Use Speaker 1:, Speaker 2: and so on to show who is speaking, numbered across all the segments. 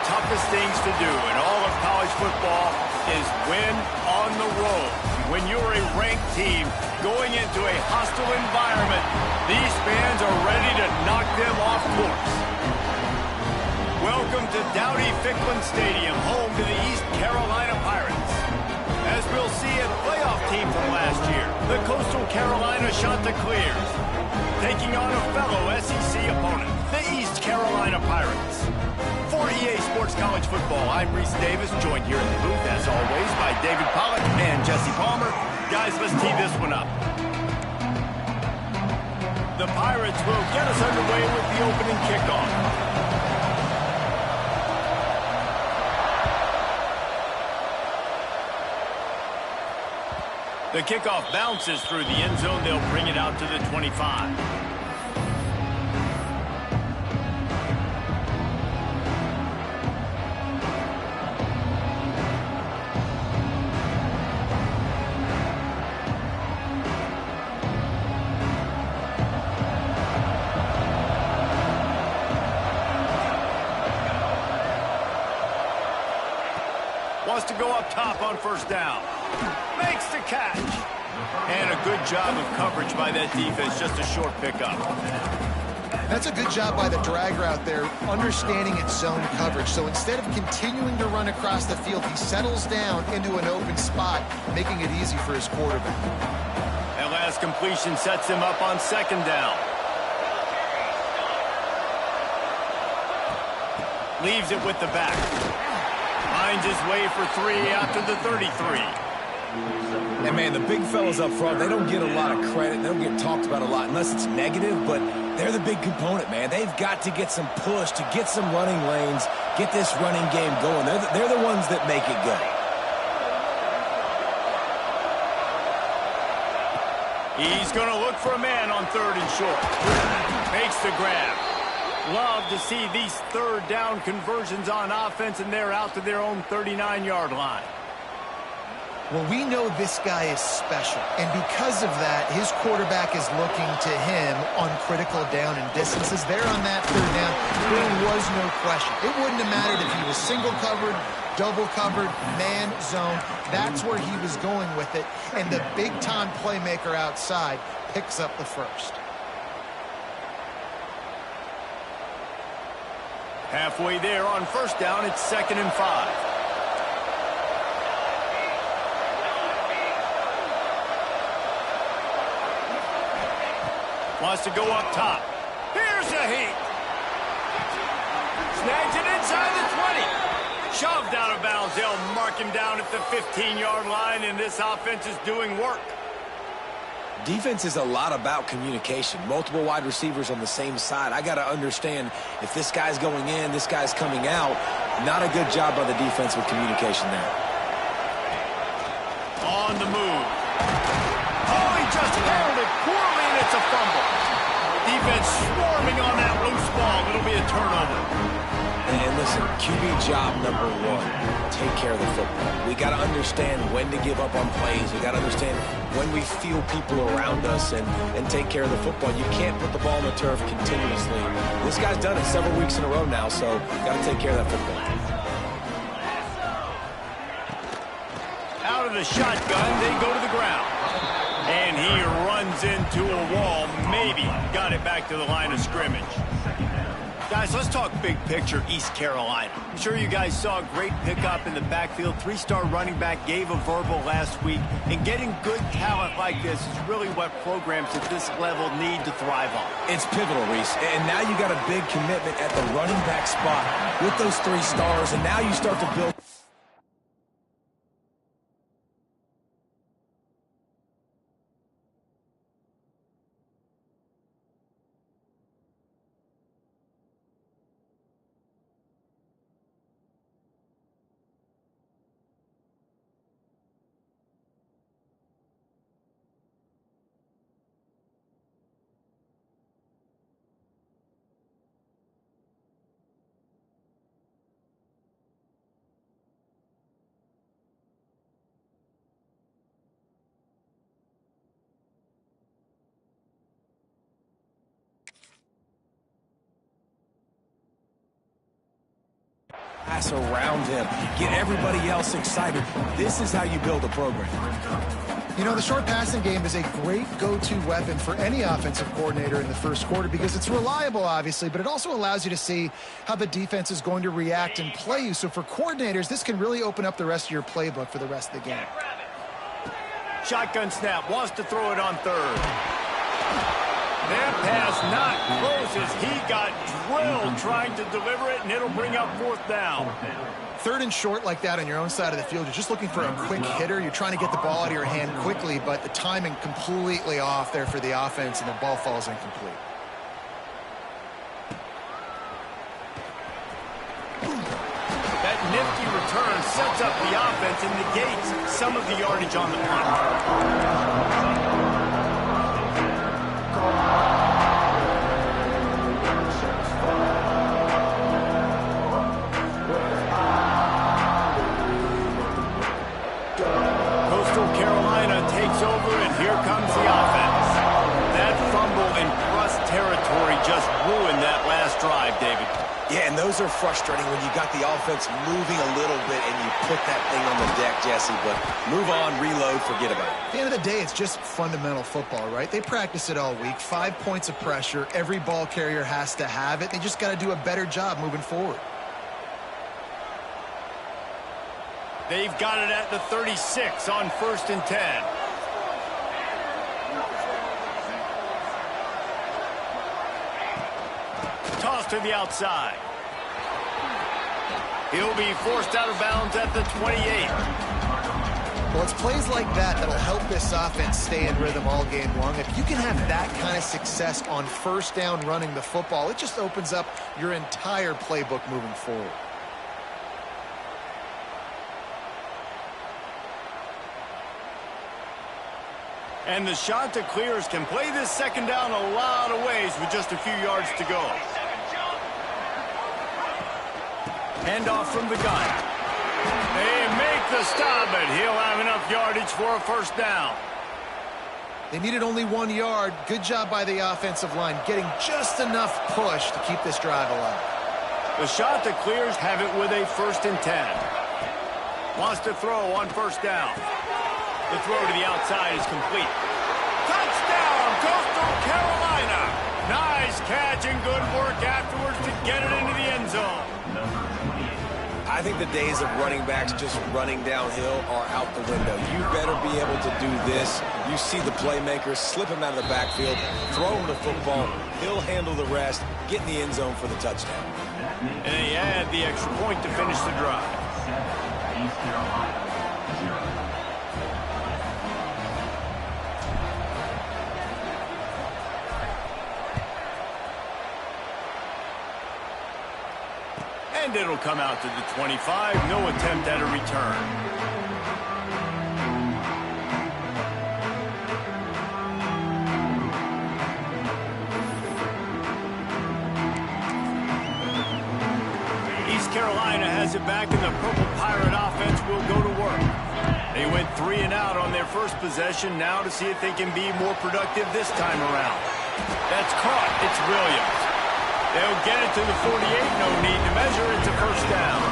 Speaker 1: toughest things to do in all of college football is win on the road. When you're a ranked team going into a hostile environment, these fans are ready to knock them off course. Welcome to Dowdy-Ficklen Stadium, home to the East Carolina Pirates. As we'll see, a playoff team from last year, the Coastal Carolina Chanticleers, taking on a fellow SEC opponent, the East Carolina Pirates. For EA Sports College Football, I'm Reese Davis, joined here in the booth, as always, by David Pollack and Jesse Palmer. Guys, let's tee this one up. The Pirates will get us underway with the opening kickoff. The kickoff bounces through the end zone. They'll bring it out to the 25. Wants to go up top on first down. Makes the catch. And a good job of coverage by that defense. Just a short pickup.
Speaker 2: That's a good job by the drag route there, understanding its zone coverage. So instead of continuing to run across the field, he settles down into an open spot, making it easy for his quarterback.
Speaker 1: That last completion sets him up on second down. Leaves it with the back. Finds his way for 3 out to the 33.
Speaker 3: And, man, the big fellas up front, they don't get a lot of credit. They don't get talked about a lot unless it's negative, but they're the big component, man. They've got to get some push, to get some running lanes, get this running game going. They're the ones that make it go.
Speaker 1: He's going to look for a man on third and short. Makes the grab. Love to see these third down conversions on offense, and they're out to their own 39-yard line.
Speaker 2: Well, we know this guy is special, and because of that, his quarterback is looking to him on critical down and distances. There on that third down, there was no question. It wouldn't have mattered if he was single covered, double covered, man zone. That's where he was going with it, and the big-time playmaker outside picks up the first.
Speaker 1: Halfway there on first down, it's 2nd and 5. Wants to go up top. Here's a heat. Snags it inside the 20. Shoved out of bounds. They'll mark him down at the 15-yard line, and this offense is doing work.
Speaker 3: Defense is a lot about communication. Multiple wide receivers on the same side. I got to understand if this guy's going in, this guy's coming out. Not a good job by the defense with communication there.
Speaker 1: On the move. Oh, he just handled it poorly, and it's a fumble. Defense swarming on that loose ball. It'll be a turnover.
Speaker 3: And listen, QB job number 1, take care of the football. We got to understand when to give up on plays. We got to understand when we feel people around us and take care of the football. You can't put the ball on the turf continuously. This guy's done it several weeks in a row now, so got to take care of that football.
Speaker 1: Out of the shotgun, they go to the ground. And he runs into a wall. Maybe got it back to the line of scrimmage. Guys, let's talk big picture East Carolina. I'm sure you guys saw a great pickup in the backfield. 3-star running back gave a verbal last week. And getting good talent like this is really what programs at this level need to thrive on.
Speaker 3: It's pivotal, Reese. And now you got a big commitment at the running back spot with those 3 stars. And now you start to build... pass around him. Get everybody else excited. This is how you build a program.
Speaker 2: You know, the short passing game is a great go-to weapon for any offensive coordinator in the first quarter because it's reliable, obviously, but it also allows you to see how the defense is going to react and play you. So for coordinators, this can really open up the rest of your playbook for the rest of the game.
Speaker 1: Shotgun snap, wants to throw it on third. That pass not close as he got drilled trying to deliver it, and it'll bring up fourth down.
Speaker 2: Third and short like that on your own side of the field, you're just looking for a quick hitter. You're trying to get the ball out of your hand quickly, but the timing completely off there for the offense, and the ball falls incomplete.
Speaker 1: That nifty return sets up the offense and negates some of the yardage on the punt. Over, and here comes the offense. That fumble in Russ territory just ruined that last drive, David.
Speaker 3: Yeah, and those are frustrating when you got the offense moving a little bit and you put that thing on the deck, Jesse, but move on, reload, forget about it.
Speaker 2: At the end of the day, it's just fundamental football, right? They practice it all week. 5 points of pressure. Every ball carrier has to have it. They just got to do a better job moving forward.
Speaker 1: They've got it at the 36 on 1st and 10. Toss to the outside. He'll be forced out of bounds at the 28.
Speaker 2: Well, it's plays like that that'll help this offense stay in rhythm all game long. If you can have that kind of success on first down running the football, it just opens up your entire playbook moving forward.
Speaker 1: And the shot to clears can play this second down a lot of ways with just a few yards to go. Handoff from the gun. They make the stop, but he'll have enough yardage for a first down.
Speaker 2: They needed only 1 yard. Good job by the offensive line, getting just enough push to keep this drive alive.
Speaker 1: The shot to clears have it with a 1st and 10. Wants to throw on first down. The throw to the outside is complete. Touchdown, Coastal Carolina. Nice catch and good work afterwards to get it into the end zone.
Speaker 3: I think the days of running backs just running downhill are out the window. You better be able to do this. You see the playmakers, slip him out of the backfield, throw him the football, he'll handle the rest, get in the end zone for the touchdown.
Speaker 1: And they add the extra point to finish the drive.
Speaker 4: East Carolina, 0.
Speaker 1: And it'll come out to the 25. No attempt at a return. East Carolina has it back, and the Purple Pirate offense will go to work. They went 3 and out on their first possession. Now to see if they can be more productive this time around. That's caught. It's Williams. They'll get it to the 48. No need to measure. It's a first down.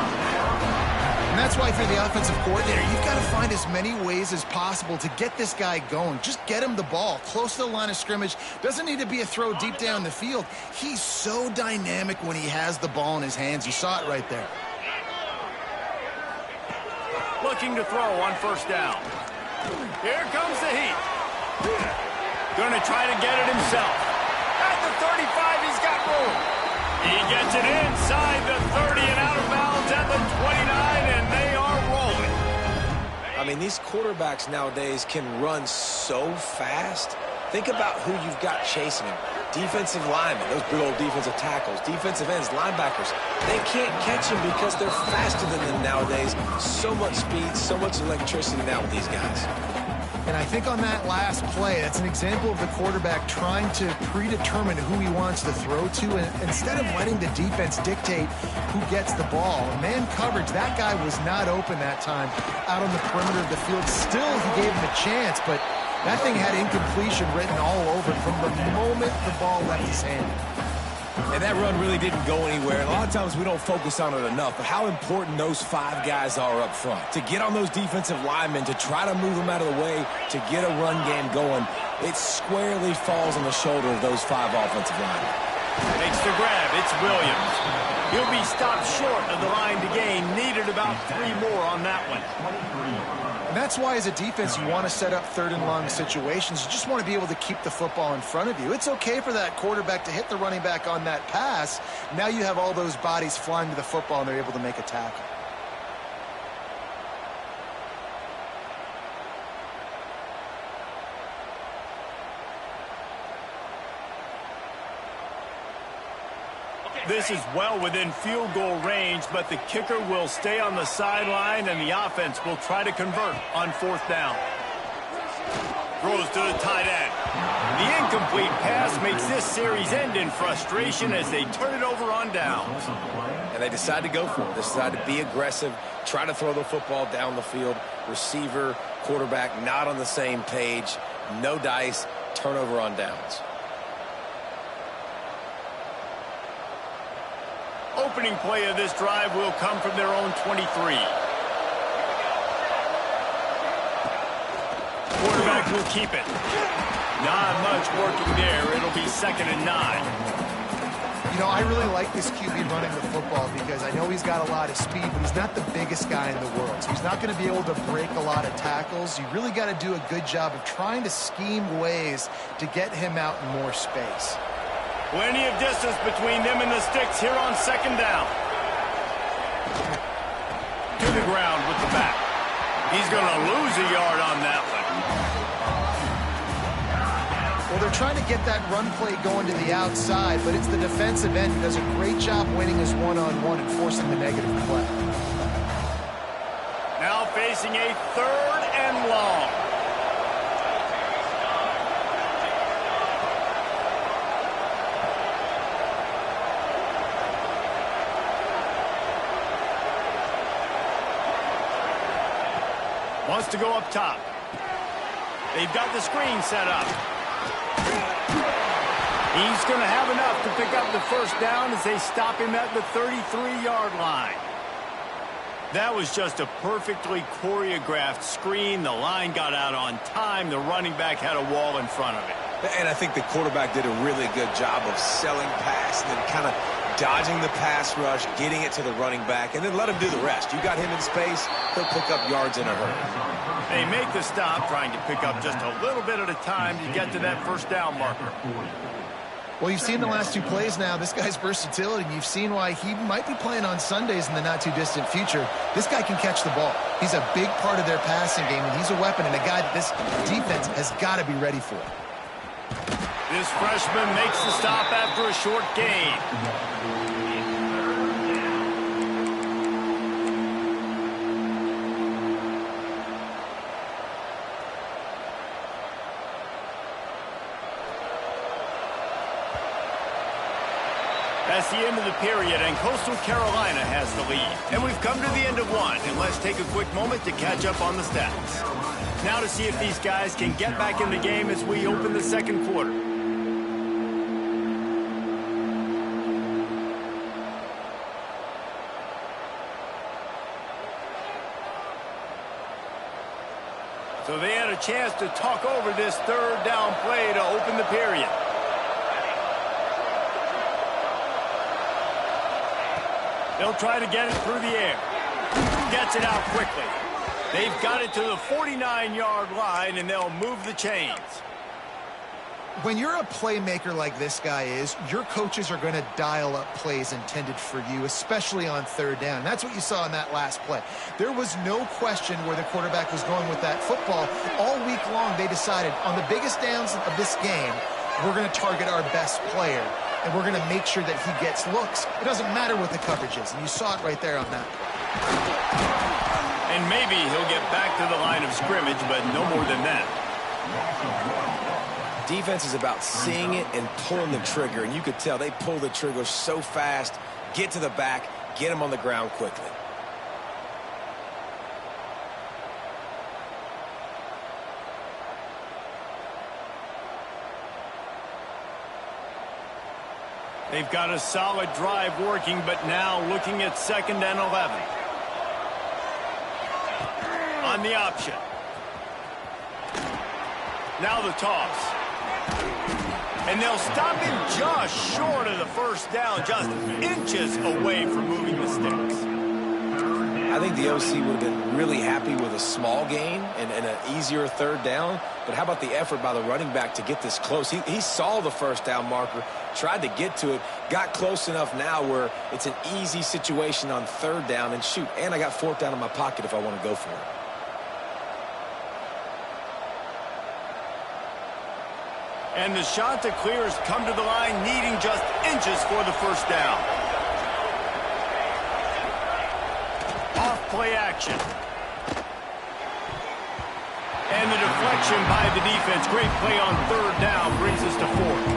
Speaker 2: And that's why for the offensive coordinator, you've got to find as many ways as possible to get this guy going. Just get him the ball close to the line of scrimmage. Doesn't need to be a throw deep down the field. He's so dynamic when he has the ball in his hands. You saw it right there.
Speaker 1: Looking to throw on first down. Here comes the heat. Going to try to get it himself. At the 35, he's got room. He gets it inside the 30 and out of bounds at the 29, and they are rolling.
Speaker 3: I mean, these quarterbacks nowadays can run so fast. Think about who you've got chasing him. Defensive linemen, those big old defensive tackles, defensive ends, linebackers. They can't catch him because they're faster than them nowadays. So much speed, so much electricity now with these guys.
Speaker 2: And I think on that last play, that's an example of the quarterback trying to predetermine who he wants to throw to, and instead of letting the defense dictate who gets the ball. Man coverage, that guy was not open that time out on the perimeter of the field. Still, he gave him a chance, but that thing had incompletion written all over it from the moment the ball left his hand.
Speaker 3: And that run really didn't go anywhere. And a lot of times we don't focus on it enough, but how important those 5 guys are up front. To get on those defensive linemen, to try to move them out of the way, to get a run game going, it squarely falls on the shoulder of those 5 offensive linemen.
Speaker 1: Makes the grab. It's Williams. He'll be stopped short of the line to gain. Needed about 3 more on that one.
Speaker 2: And that's why as a defense you want to set up 3rd and long situations. You just want to be able to keep the football in front of you. It's okay for that quarterback to hit the running back on that pass. Now you have all those bodies flying to the football and they're able to make a tackle.
Speaker 1: This is well within field goal range, but the kicker will stay on the sideline, and the offense will try to convert on 4th down. Throws to the tight end. The incomplete pass makes this series end in frustration as they turn it over on downs.
Speaker 3: And they decide to go for it. They decide to be aggressive, try to throw the football down the field. Receiver, quarterback not on the same page. No dice, turnover on downs.
Speaker 1: Opening play of this drive will come from their own 23. Quarterback will keep it. Not much working there. It'll be 2nd and 9.
Speaker 2: You know, I really like this QB running the football because I know he's got a lot of speed, but he's not the biggest guy in the world. So he's not going to be able to break a lot of tackles. You really got to do a good job of trying to scheme ways to get him out in more space.
Speaker 1: Plenty of distance between them and the sticks here on 2nd down. To the ground with the back. He's going to lose a yard on that one.
Speaker 2: Well, they're trying to get that run play going to the outside, but it's the defensive end who does a great job winning his one-on-one and forcing the negative play.
Speaker 1: Now facing a 3rd and long. Wants to go up top. They've got the screen set up. He's going to have enough to pick up the 1st down as they stop him at the 33-yard line. That was just a perfectly choreographed screen. The line got out on time. The running back had a wall in front of it.
Speaker 3: And I think the quarterback did a really good job of selling pass and then kind of dodging the pass rush, getting it to the running back, and then let him do the rest. You got him in space, he'll pick up yards in a hurry.
Speaker 1: They make the stop, trying to pick up just a little bit at a time to get to that 1st down marker.
Speaker 2: Well, you've seen the last 2 plays now. This guy's versatility. You've seen why he might be playing on Sundays in the not-too-distant future. This guy can catch the ball. He's a big part of their passing game, and he's a weapon and a guy that this defense has got to be ready for.
Speaker 1: This freshman makes the stop after a short gain. That's the end of the period, and Coastal Carolina has the lead. And we've come to the end of one, and let's take a quick moment to catch up on the stats. Now to see if these guys can get back in the game as we open the 2nd quarter. So they had a chance to talk over this 3rd down play to open the period. They'll try to get it through the air. Gets it out quickly. They've got it to the 49-yard line, and they'll move the chains.
Speaker 2: When you're a playmaker like this guy is, your coaches are going to dial up plays intended for you, especially on 3rd down. That's what you saw in that last play. There was no question where the quarterback was going with that football. All week long, they decided on the biggest downs of this game, we're going to target our best player, and we're going to make sure that he gets looks. It doesn't matter what the coverage is, and you saw it right there on that.
Speaker 1: And maybe he'll get back to the line of scrimmage, but no more than that.
Speaker 3: Defense is about seeing it and pulling the trigger, and you could tell they pull the trigger so fast, get to the back, get him on the ground quickly.
Speaker 1: They've got a solid drive working, but now looking at 2nd and 11. On the option. Now the toss. And they'll stop him just short of the first down, just inches away from moving the sticks.
Speaker 3: I think the OC would have been really happy with a small gain and an easier 3rd down. But how about the effort by the running back to get this close? He saw the first down marker, tried to get to it, got close enough now where it's an easy situation on 3rd down. And shoot, and I got 4th down in my pocket if I want to go for it.
Speaker 1: And the shot to clears come to the line, needing just inches for the first down. Off play action. And the deflection by the defense. Great play on 3rd down brings us to 4th.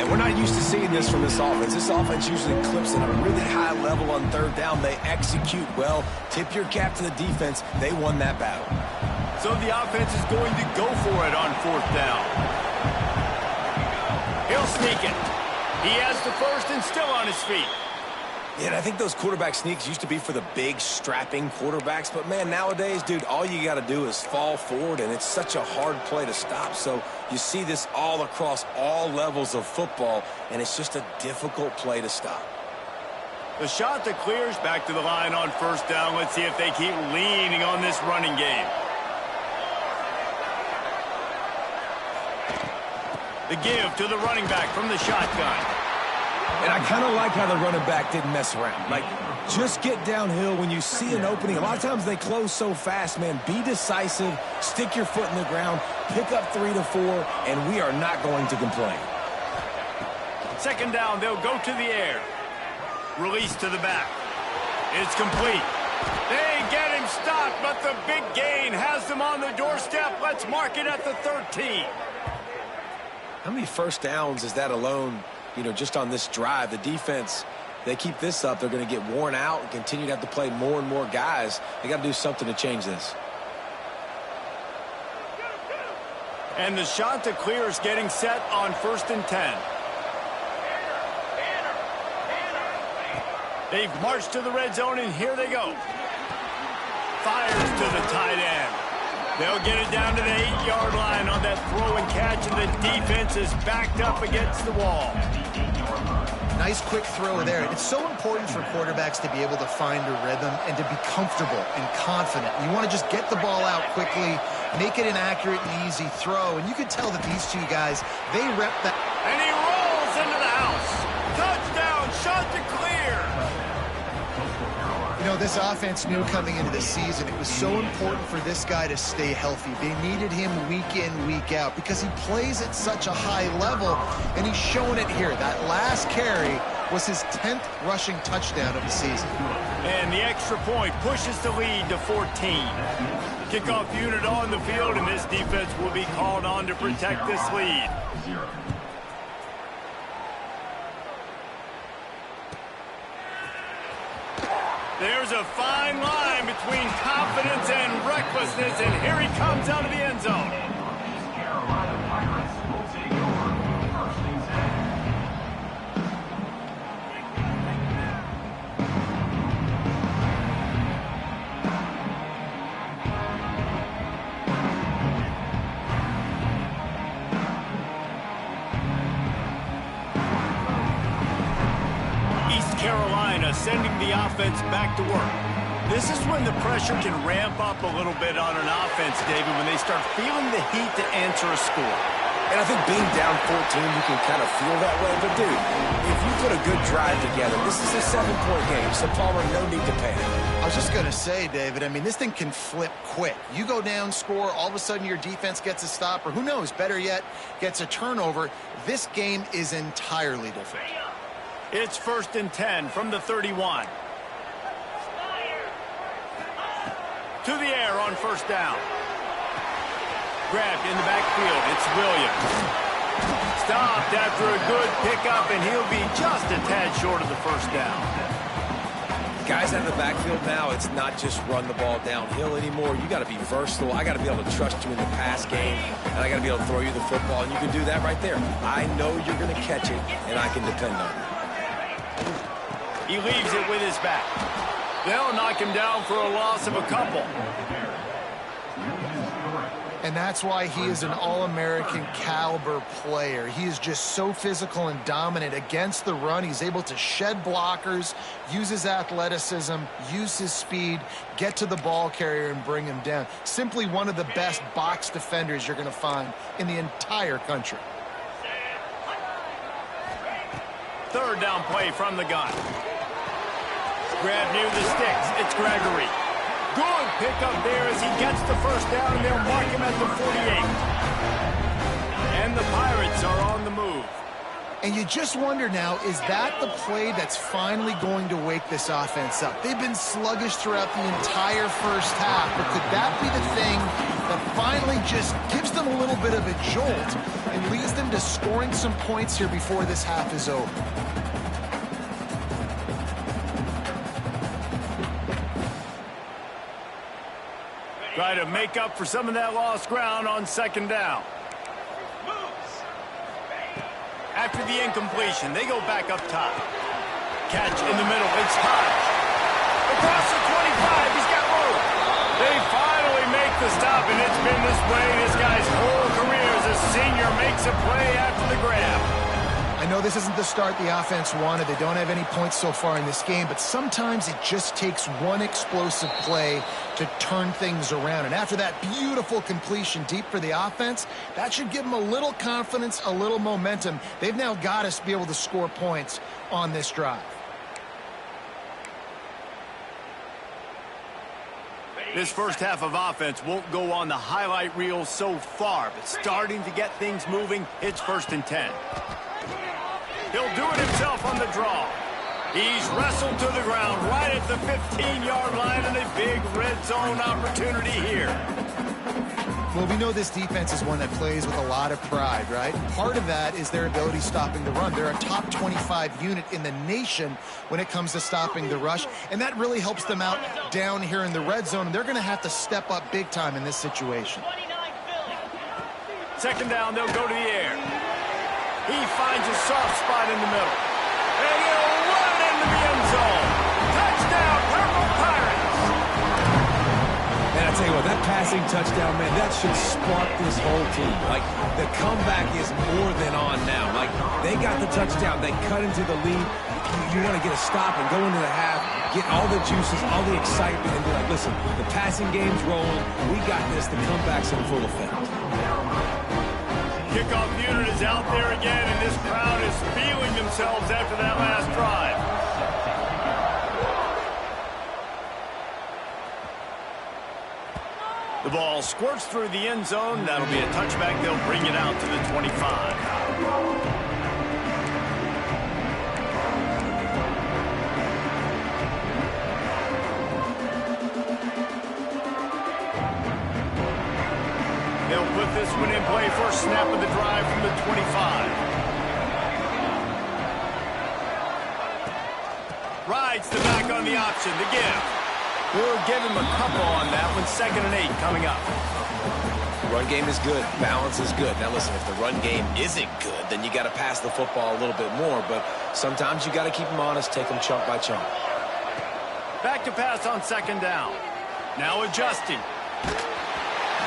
Speaker 3: And we're not used to seeing this from this offense. This offense usually clips at a really high level on 3rd down. They execute well. Tip your cap to the defense. They won that battle.
Speaker 1: So the offense is going to go for it on 4th down. He'll sneak it. He has the first and still on his feet.
Speaker 3: Yeah, and I think those quarterback sneaks used to be for the big, strapping quarterbacks. But, man, nowadays, dude, all you got to do is fall forward, and it's such a hard play to stop. So you see this all across all levels of football, and it's just a difficult play to stop.
Speaker 1: The shot that clears back to the line on 1st down. Let's see if they keep leaning on this running game. The give to the running back from the shotgun.
Speaker 3: And I kind of like how the running back didn't mess around. Like, just get downhill when you see an opening. A lot of times they close so fast, man. Be decisive, stick your foot in the ground, pick up 3 to 4, and we are not going to complain.
Speaker 1: 2nd down, they'll go to the air. Release to the back. It's complete. They get him stopped, but the big gain has them on the doorstep. Let's mark it at the 13.
Speaker 3: How many 1st downs is that alone, you know, just on this drive? The defense, they keep this up, they're going to get worn out and continue to have to play more and more guys. They got to do something to change this.
Speaker 1: And the shot to clear is getting set on 1st and 10. They've marched to the red zone, and here they go. Fires to the tight end. They'll get it down to the 8-yard line on that throw and catch, and the defense is backed up against the wall.
Speaker 2: Nice quick throw there. It's so important for quarterbacks to be able to find a rhythm and to be comfortable and confident. You want to just get the ball out quickly, make it an accurate and easy throw, and you can tell that these two guys, they rep that.
Speaker 1: And he rolls into the house. Touchdown, shot to clear.
Speaker 2: You know, this offense knew coming into the season it was so important for this guy to stay healthy. They needed him week in, week out because he plays at such a high level, and he's shown it here. That last carry was his 10th rushing touchdown of the season.
Speaker 1: And the extra point pushes the lead to 14. Kickoff unit on the field, and this defense will be called on to protect this lead. There's a fine line between confidence and recklessness, and here he comes out of the end zone.
Speaker 4: Carolina Pirates will take over 1st and
Speaker 1: 10. East Carolina sending the offense back to work. This is when the pressure can ramp up a little bit on an offense, David, when they start feeling the heat to answer a score.
Speaker 3: And I think being down 14, you can kind of feel that way. But, dude, if you put a good drive together, this is a 7-point game, so Palmer, no need to panic.
Speaker 2: I was just going to say, David, I mean, this thing can flip quick. You go down, score, all of a sudden your defense gets a stop, or who knows, better yet, gets a turnover. This game is entirely different.
Speaker 1: It's 1st and 10 from the 31. To the air on 1st down. Grabbed in the backfield. It's Williams. Stopped after a good pickup, and he'll be just a tad short of the 1st down.
Speaker 3: Guys out of the backfield now, it's not just run the ball downhill anymore. You got to be versatile. I got to be able to trust you in the pass game, and I got to be able to throw you the football, and you can do that right there. I know you're going to catch it, and I can depend on it.
Speaker 1: He leaves it with his back. They'll knock him down for a loss of a couple.
Speaker 2: And that's why he is an All-American caliber player. He is just so physical and dominant against the run. He's able to shed blockers, use his athleticism, use his speed, get to the ball carrier and bring him down. Simply one of the best box defenders you're going to find in the entire country.
Speaker 1: Third down play from the gun. Grab near the sticks. It's Gregory. Good pickup there as he gets the first down, and they'll mark him at the 48. And the Pirates are on the move.
Speaker 2: And you just wonder now, is that the play that's finally going to wake this offense up? They've been sluggish throughout the entire first half, but could that be the thing that finally just gives them a little bit of a jolt and leads them to scoring some points here before this half is over?
Speaker 1: Try to make up for some of that lost ground on second down. After the incompletion, they go back up top. Catch in the middle. It's Hodge. Across the 25. He's got room. They finally make the stop, and it's been this way this guy's whole career as a senior makes a play after the grab.
Speaker 2: I know this isn't the start the offense wanted. They don't have any points so far in this game, but sometimes it just takes one explosive play to turn things around. And after that beautiful completion deep for the offense, that should give them a little confidence, a little momentum. They've now got us to be able to score points on this drive.
Speaker 1: This first half of offense won't go on the highlight reel so far, but starting to get things moving, it's 1st and 10. He'll do it himself on the draw. He's wrestled to the ground right at the 15-yard line, and a big red zone opportunity here.
Speaker 2: Well, we know this defense is one that plays with a lot of pride, right? Part of that is their ability stopping the run. They're a top 25 unit in the nation when it comes to stopping the rush, and that really helps them out down here in the red zone, and they're going to have to step up big time in this situation.
Speaker 1: Second down, they'll go to the air. He finds a soft spot in the middle. And he'll run into the end zone. Touchdown, Purple Pirates!
Speaker 3: And I tell you what, that passing touchdown, man, that should spark this whole team. Like, the comeback is more than on now. Like, they got the touchdown. They cut into the lead. You want to get a stop and go into the half, get all the juices, all the excitement, and be like, listen, the passing game's rolling. We got this. The comeback's in full effect.
Speaker 1: Kickoff unit is out there again, and this crowd is feeling themselves after that last drive. The ball squirts through the end zone. That'll be a touchback. They'll bring it out to the 25. They'll put this one in play. First snap of the drive from the 25. Rides the back on the option. The give. We'll give him a couple on that one. 2nd and 8 coming up.
Speaker 3: Run game is good. Balance is good. Now, listen, if the run game isn't good, then you got to pass the football a little bit more. But sometimes you got to keep them honest, take them chunk by chunk.
Speaker 1: Back to pass on 2nd down. Now adjusting.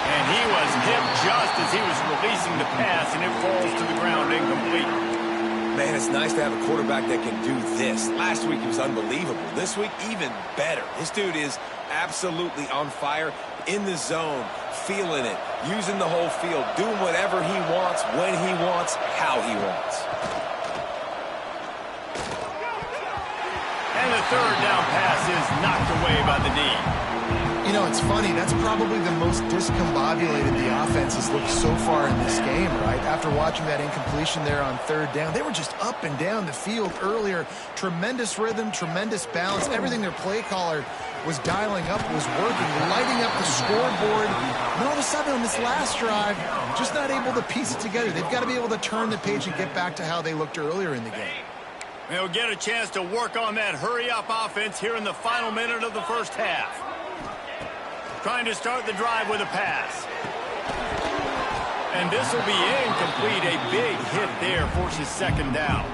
Speaker 1: And he was hit just as he was releasing the pass, and it falls to the ground incomplete.
Speaker 3: Man, it's nice to have a quarterback that can do this. Last week he was unbelievable. This week, even better. This dude is absolutely on fire, in the zone, feeling it, using the whole field, doing whatever he wants, when he wants, how he wants.
Speaker 1: And the 3rd down pass is knocked away by the knee.
Speaker 2: You know, it's funny. That's probably the most discombobulated the offense has looked so far in this game, right? After watching that incompletion there on 3rd down, they were just up and down the field earlier. Tremendous rhythm, tremendous balance. Everything their play caller was dialing up was working, lighting up the scoreboard. And all of a sudden on this last drive, just not able to piece it together. They've got to be able to turn the page and get back to how they looked earlier in the game.
Speaker 1: They'll get a chance to work on that hurry-up offense here in the final minute of the first half. Trying to start the drive with a pass. And this will be incomplete. A big hit there forces second down.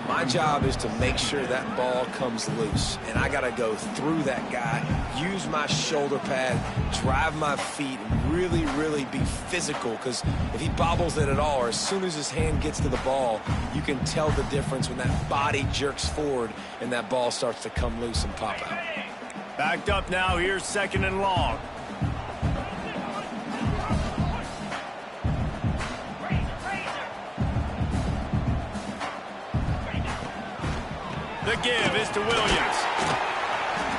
Speaker 3: My job is to make sure that ball comes loose, and I got to go through that guy, use my shoulder pad, drive my feet, and really, really be physical, because if he bobbles it at all, or as soon as his hand gets to the ball, you can tell the difference when that body jerks forward and that ball starts to come loose and pop out.
Speaker 1: Backed up now, here's second and long. The give is to Williams.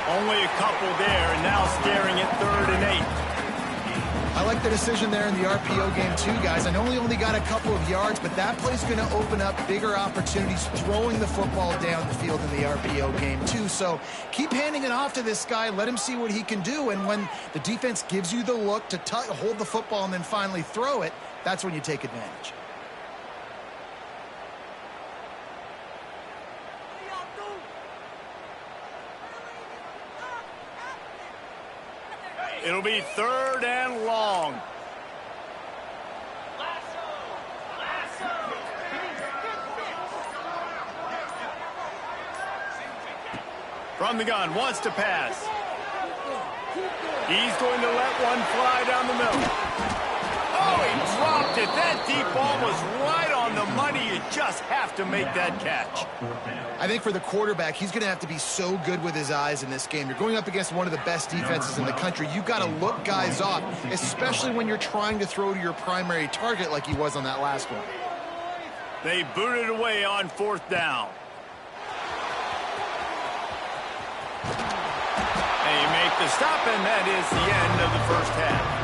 Speaker 1: Only a couple there, and now staring at 3rd and 8.
Speaker 2: I like the decision there in the RPO game too, guys. I know he only got a couple of yards, but that play's going to open up bigger opportunities throwing the football down the field in the RPO game too. So keep handing it off to this guy. Let him see what he can do. And when the defense gives you the look to hold the football and then finally throw it, that's when you take advantage.
Speaker 1: It'll be 3rd and long. From the gun, wants to pass. He's going to let one fly down the middle. Oh, he dropped it. That deep ball was right on the money. You just have to make that catch.
Speaker 2: I think for the quarterback, he's going to have to be so good with his eyes in this game. You're going up against one of the best defenses in the country. You've got to look guys off, especially when you're trying to throw to your primary target like he was on that last one.
Speaker 1: They booted away on 4th down. They make the stop, and that is the end of the first half.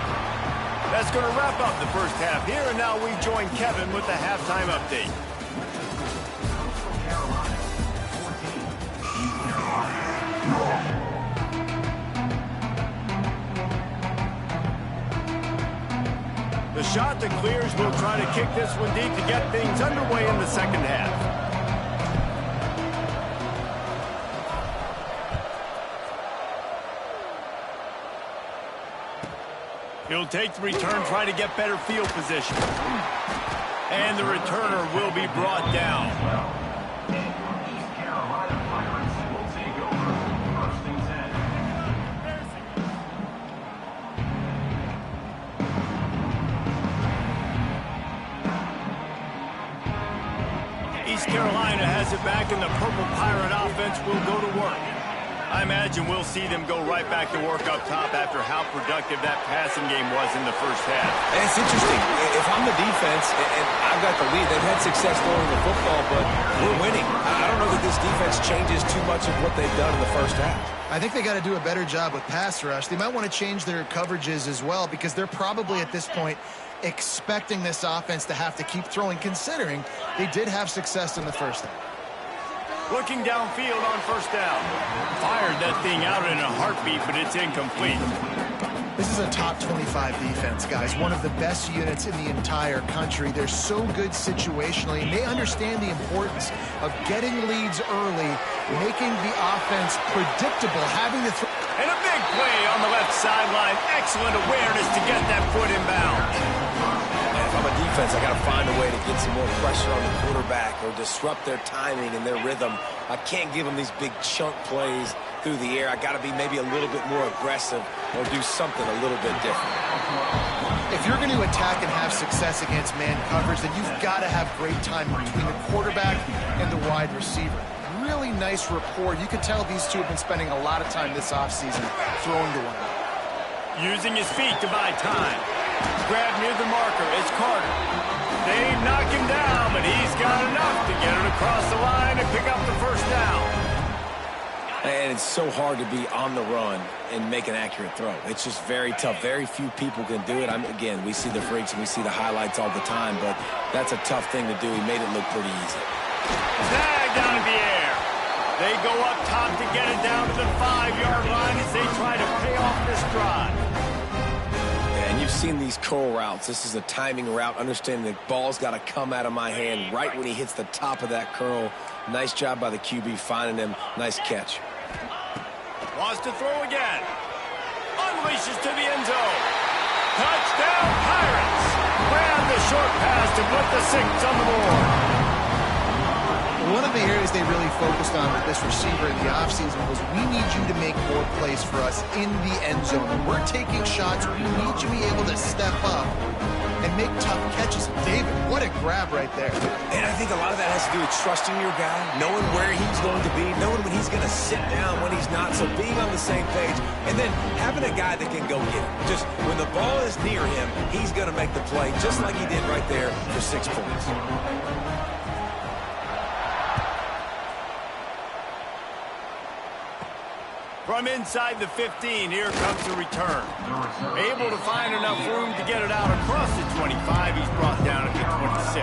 Speaker 1: That's going to wrap up the first half here, and now we join Kevin with the halftime update. The shot that clears will try to kick this one deep to get things underway in the second half. He'll take the return, try to get better field position. And the returner will be brought down.
Speaker 4: East Carolina Pirates will take over 1st and 10.
Speaker 1: East Carolina has it back, and the Purple Pirate offense will go to work. I imagine we'll see them go right back to work up top after how productive that passing game was in the first half.
Speaker 3: And it's interesting. If I'm the defense and I've got the lead, they've had success throwing the football, but we're winning. I don't know that this defense changes too much of what they've done in the first half.
Speaker 2: I think they got to do a better job with pass rush. They might want to change their coverages as well, because they're probably at this point expecting this offense to have to keep throwing, considering they did have success in the first half.
Speaker 1: Looking downfield on 1st down. Fired that thing out in a heartbeat, but it's incomplete.
Speaker 2: This is a top 25 defense, guys. One of the best units in the entire country. They're so good situationally, and they understand the importance of getting leads early, making the offense predictable, having the
Speaker 1: And a big play on the left sideline. Excellent awareness to get that foot in bounds.
Speaker 3: If I'm a defense, I got to find a way to get some more pressure on the quarterback or disrupt their timing and their rhythm. I can't give them these big chunk plays through the air. I got to be maybe a little bit more aggressive or do something a little bit different.
Speaker 2: If you're going to attack and have success against man coverage, then you've got to have great timing between the quarterback and the wide receiver. Really nice rapport. You can tell these two have been spending a lot of time this offseason throwing to one another.
Speaker 1: Using his feet to buy time. Grab near the marker. It's Carter. They knock him down, but he's got enough to get it across the line and pick up the first down.
Speaker 3: And it's so hard to be on the run and make an accurate throw. It's just very tough. Very few people can do it. Again, we see the freaks and we see the highlights all the time, but that's a tough thing to do. He made it look pretty easy.
Speaker 1: Snagged out of the air. They go up top to get it down to the 5-yard line as they try to pay off this drive.
Speaker 3: And you've seen these curl routes. This is a timing route, understanding the ball's got to come out of my hand right when he hits the top of that curl. Nice job by the QB finding him. Nice catch.
Speaker 1: Wants to throw again. Unleashes to the end zone. Touchdown, Pirates! Ran the short pass to put the 6 on the board.
Speaker 2: One of the areas they really focused on with this receiver in the offseason was we need you to make more plays for us in the end zone. When we're taking shots, we need you to be able to step up and make tough catches. David, what a grab right there.
Speaker 3: And I think a lot of that has to do with trusting your guy, knowing where he's going to be, knowing when he's going to sit down, when he's not, so being on the same page, and then having a guy that can go get it. Just when the ball is near him, he's going to make the play, just like he did right there for 6 points.
Speaker 1: From inside the 15, here comes the return. Able to find enough room to get it out across the 25. He's brought down at the 26.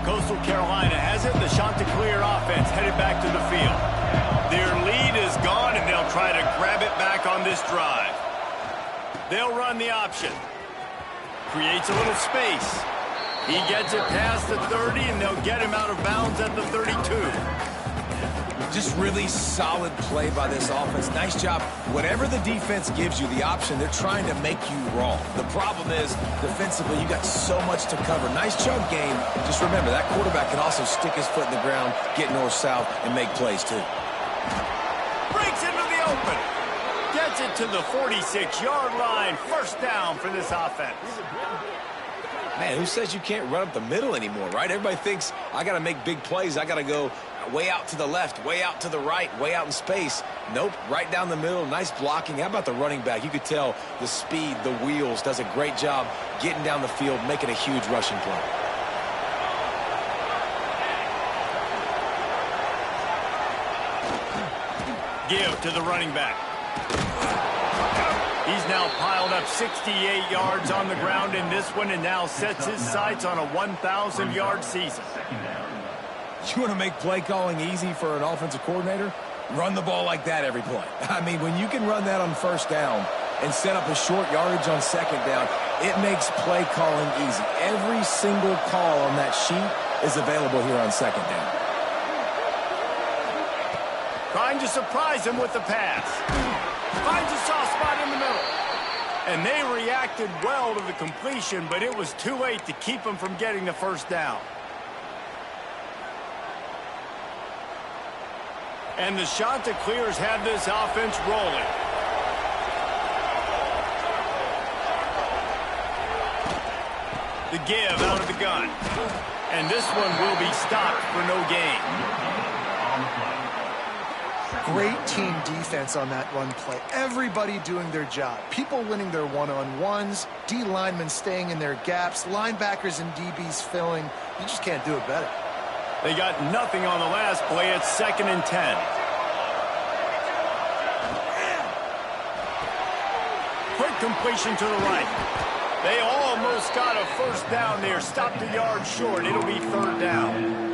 Speaker 1: Coastal Carolina has it. The Chanticleer offense headed back to the field. Their lead is gone, and they'll try to grab it back on this drive. They'll run the option. Creates a little space. He gets it past the 30, and they'll get him out of bounds at the 32.
Speaker 3: Just really solid play by this offense. Nice job. Whatever the defense gives you, the option, they're trying to make you wrong. The problem is, defensively, you got so much to cover. Nice chunk game. Just remember, that quarterback can also stick his foot in the ground, get north-south, and make plays, too.
Speaker 1: Breaks into the open. Gets it to the 46-yard line. First down for this offense.
Speaker 3: Man, who says you can't run up the middle anymore, right? Everybody thinks, I got to make big plays. I got to go way out to the left, way out to the right, way out in space. Nope, right down the middle. Nice blocking. How about the running back? You could tell the speed, the wheels, does a great job getting down the field, making a huge rushing play.
Speaker 1: Give to the running back. He's now piled up 68 yards on the ground in this one and now sets his sights on a 1,000-yard season.
Speaker 3: You want to make play calling easy for an offensive coordinator? Run the ball like that every play. I mean, when you can run that on first down and set up a short yardage on second down, it makes play calling easy. Every single call on that sheet is available here on second down.
Speaker 1: Trying to surprise him with the pass. Finds a soft spot in the middle. And they reacted well to the completion, but it was too late to keep him from getting the first down. And the Chanticleers have this offense rolling. The give out of the gun. And this one will be stopped for no gain.
Speaker 2: Great team defense on that run play. Everybody doing their job. People winning their one-on-ones, D linemen staying in their gaps, linebackers and DBs filling. You just can't do it better.
Speaker 1: They got nothing on the last play. It's 2nd and 10. Quick completion to the right. They almost got a first down there. Stopped a yard short. It'll be 3rd down.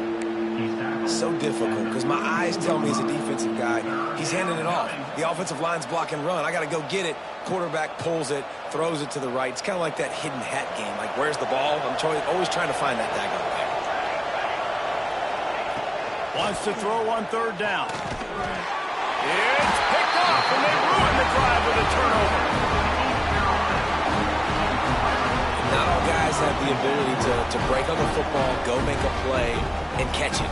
Speaker 3: So difficult because my eyes tell me as a defensive guy, he's handing it off. The offensive line's block and run. I got to go get it. Quarterback pulls it, throws it to the right. It's kind of like that hidden hat game. Like, where's the ball? I'm always trying to find that daggone thing.
Speaker 1: Wants to throw on 3rd down. It's picked off, and they ruin the drive with a turnover.
Speaker 3: Not all guys have the ability to break on the football, go make a play, and catch it.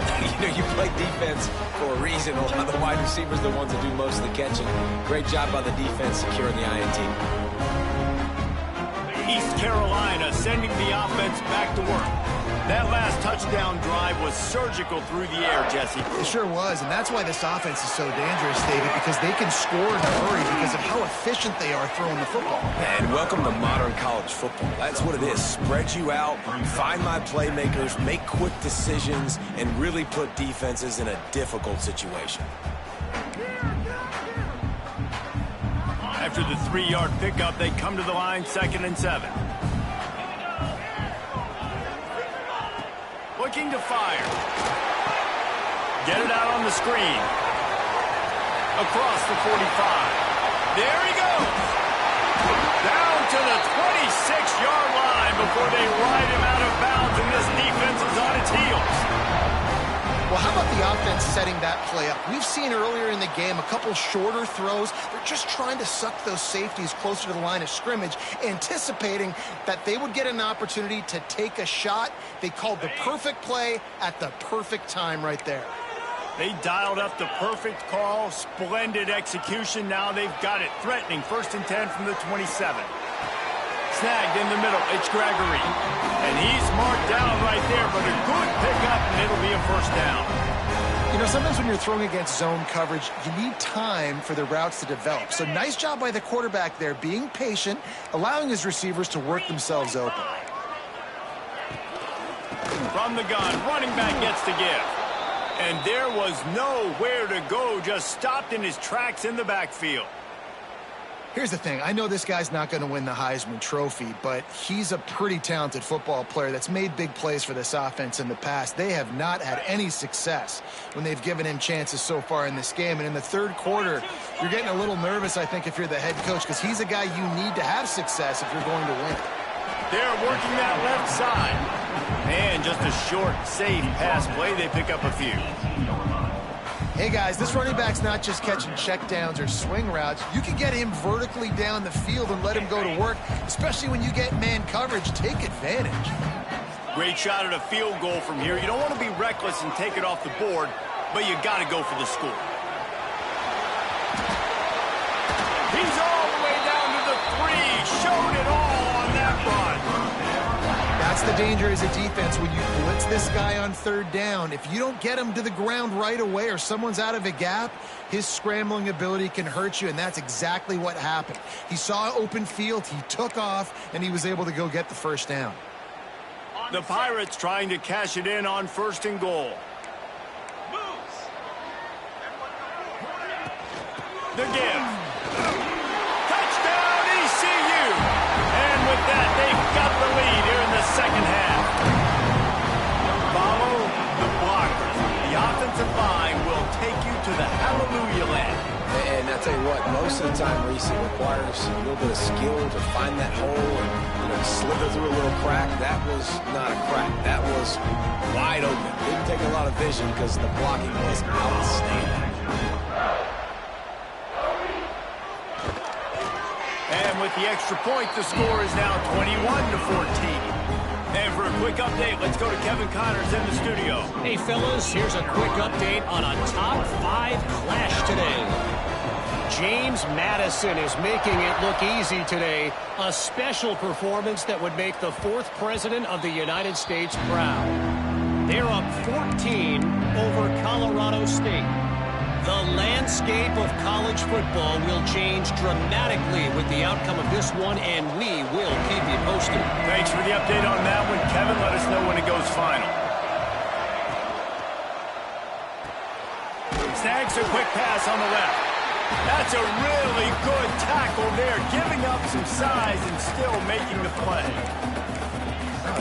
Speaker 3: You play defense for a reason. A lot of the wide receivers are the ones that do most of the catching. Great job by the defense securing the INT.
Speaker 1: East Carolina sending the offense back to work. That last touchdown drive was surgical through the air, Jesse.
Speaker 2: It sure was, and that's why this offense is so dangerous, David, because they can score in a hurry because of how efficient they are throwing the football.
Speaker 3: And welcome to modern college football. That's what it is. Spread you out, find my playmakers, make quick decisions, and really put defenses in a difficult situation.
Speaker 1: After the 3-yard pickup, they come to the line, 2nd and 7. Looking to fire. get it out on the screen. Across the 45. There he goes. Down to the 26-yard line before they ride him out of bounds, and this defense is on its heels.
Speaker 2: Well, how about the offense setting that play up? We've seen earlier in the game a couple shorter throws. They're just trying to suck those safeties closer to the line of scrimmage, anticipating that they would get an opportunity to take a shot. They called the perfect play at the perfect time right there.
Speaker 1: They dialed up the perfect call, splendid execution. Now they've got it, threatening 1st and 10 from the 27. Snagged in the middle, it's Gregory. And he's marked down right there, but a good pickup, and it'll be a 1st down.
Speaker 2: You know, sometimes when you're throwing against zone coverage, you need time for the routes to develop. So nice job by the quarterback there, being patient, allowing his receivers to work themselves open.
Speaker 1: From the gun, running back gets to give. And there was nowhere to go, just stopped in his tracks in the backfield.
Speaker 2: Here's the thing. I know this guy's not going to win the Heisman Trophy, but he's a pretty talented football player that's made big plays for this offense in the past. They have not had any success when they've given him chances so far in this game. And in the 3rd quarter, you're getting a little nervous, I think, if you're the head coach, because he's a guy you need to have success if you're going to win.
Speaker 1: They're working that left side. And just a short, safe pass play. They pick up a few.
Speaker 2: Hey, guys, this running back's not just catching checkdowns or swing routes. You can get him vertically down the field and let him go to work, especially when you get man coverage. Take advantage.
Speaker 1: Great shot at a field goal from here. You don't want to be reckless and take it off the board, but you got to go for the score. He's all the way down to the 3. Showed it all on that run.
Speaker 2: That's the danger as a defense when you blitz this guy on 3rd down. If you don't get him to the ground right away or someone's out of a gap, his scrambling ability can hurt you, and that's exactly what happened. He saw open field, he took off, and he was able to go get the 1st down.
Speaker 1: The Pirates trying to cash it in on 1st and goal. The give. Touchdown, ECU! And with that, they've got the lead here in the 2nd half. Follow the blockers. The offensive line will take you to the hallelujah land.
Speaker 3: And I tell you what, most of the time, Reese, it requires a little bit of skill to find that hole and slither through a little crack. That was not a crack. That was wide open. Didn't take a lot of vision because the blocking was outstanding.
Speaker 1: And with the extra point, the score is now 21-14. And for a quick update, let's go to Kevin Connors in the studio.
Speaker 5: Hey, fellas, here's a quick update on a top 5 clash today. James Madison is making it look easy today. A special performance that would make the 4th president of the United States proud. They're up 14 over Colorado State. The landscape of college football will change dramatically with the outcome of this one, and we will keep you posted.
Speaker 1: Thanks for the update on that one, Kevin. Let us know when it goes final. Snags a quick pass on the left. That's a really good tackle there, giving up some size and still making the play.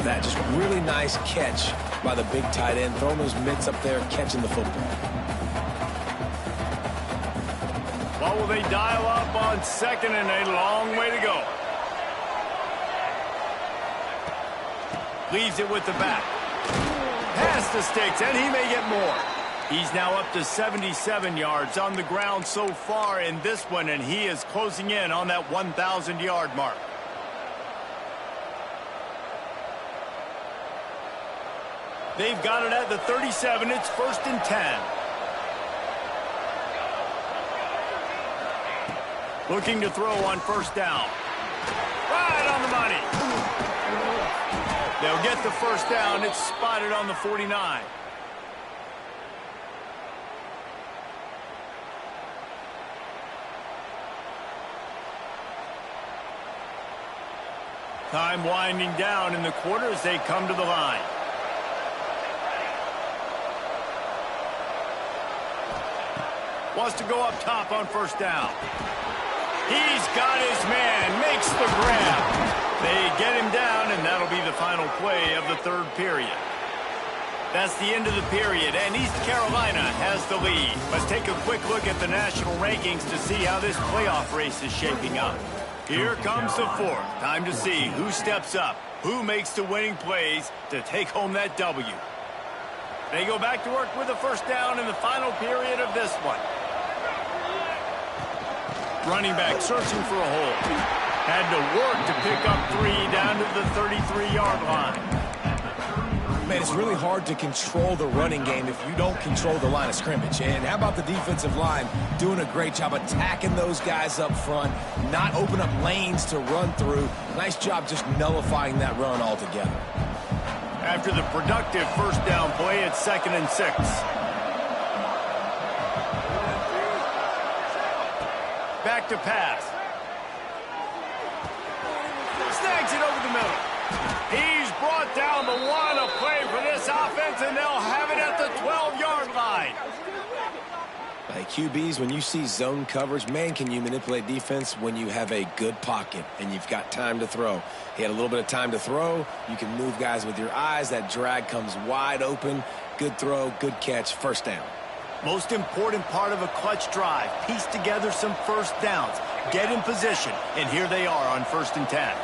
Speaker 3: That just really nice catch by the big tight end, throwing those mitts up there, catching the football.
Speaker 1: What will they dial up on 2nd and a long way to go? Leaves it with the back. Past the sticks, and he may get more. He's now up to 77 yards on the ground so far in this one, and he is closing in on that 1,000-yard mark. They've got it at the 37. It's 1st and 10. Looking to throw on 1st down. Right on the money. They'll get the 1st down. It's spotted on the 49. Time winding down in the quarter as they come to the line. Wants to go up top on 1st down. He's got his man, makes the grab. They get him down, and that'll be the final play of the 3rd period. That's the end of the period, and East Carolina has the lead. Let's take a quick look at the national rankings to see how this playoff race is shaping up. Here comes the fourth. Time to see who steps up, who makes the winning plays to take home that W. They go back to work with a first down in the final period of this one. Running back searching for a hole. Had to work to pick up 3 down to the 33-yard line.
Speaker 3: Man, it's really hard to control the running game if you don't control the line of scrimmage. And how about the defensive line doing a great job attacking those guys up front, not open up lanes to run through. Nice job just nullifying that run altogether.
Speaker 1: After the productive first down play, it's 2nd and 6. Back to pass. Snags it over the middle. He's brought down the one, a play for this offense, and they'll have it at the 12-yard line.
Speaker 3: Hey, QBs, when you see zone coverage, man, can you manipulate defense when you have a good pocket and you've got time to throw. He had a little bit of time to throw. You can move guys with your eyes. That drag comes wide open. Good throw, good catch, first down.
Speaker 1: Most important part of a clutch drive, piece together some first downs, get in position, and here they are on 1st and 10.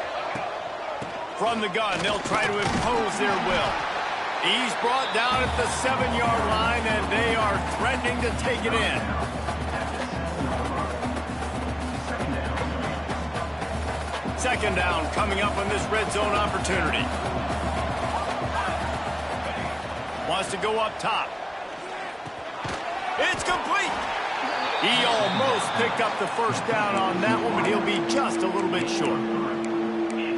Speaker 1: From the gun, they'll try to impose their will. He's brought down at the 7-yard line, and they are threatening to take it in. Second down coming up on this red zone opportunity. Wants to go up top. It's complete. He almost picked up the first down on that one, but he'll be just a little bit short.